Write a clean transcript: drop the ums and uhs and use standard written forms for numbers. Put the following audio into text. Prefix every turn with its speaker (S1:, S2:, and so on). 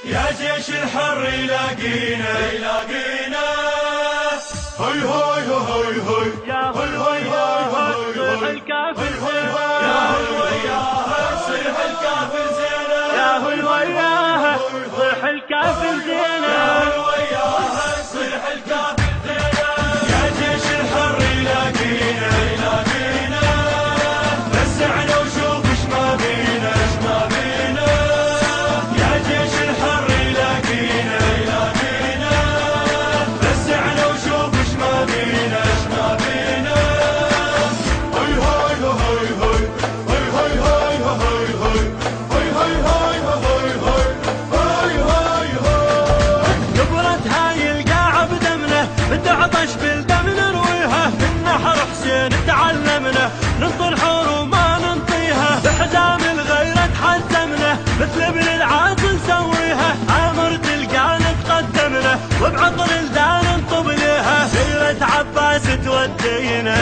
S1: يا جيش الحر يلاقينا يلاقينا. هوي هوي هوي هوي
S2: يا هوي صيح الكافر
S1: يا هوي صيح الكافر زينة.
S2: يا هوي صيح الكافر زينة.
S1: يا هوي صيح الكافر زينة. يا جيش الحر يلاقينا يلاقينا. وسعنا وشوف اش ما بينا اش ما بينا. يا جيش الحر يلاقينا يلاقينا. وسعنا وشوف اش ما بينا اش ما بينا. هوي هوي هوي هوي هوي هوي هوي هوي هوي هوي هوي هوي هوي هوي هوي هوي.
S2: كبرت هاي القاعة بدمنا بتعطش بالدم نرويها. من نحر حسين تعلمنا ننطي الحور وما ننطيها. بحزام الغيرة تحزمنا مثل ابن العاز نسويها. امر تلقانا تقدمنا وبعطر الدان نطب لها. سيرة عباس تودينا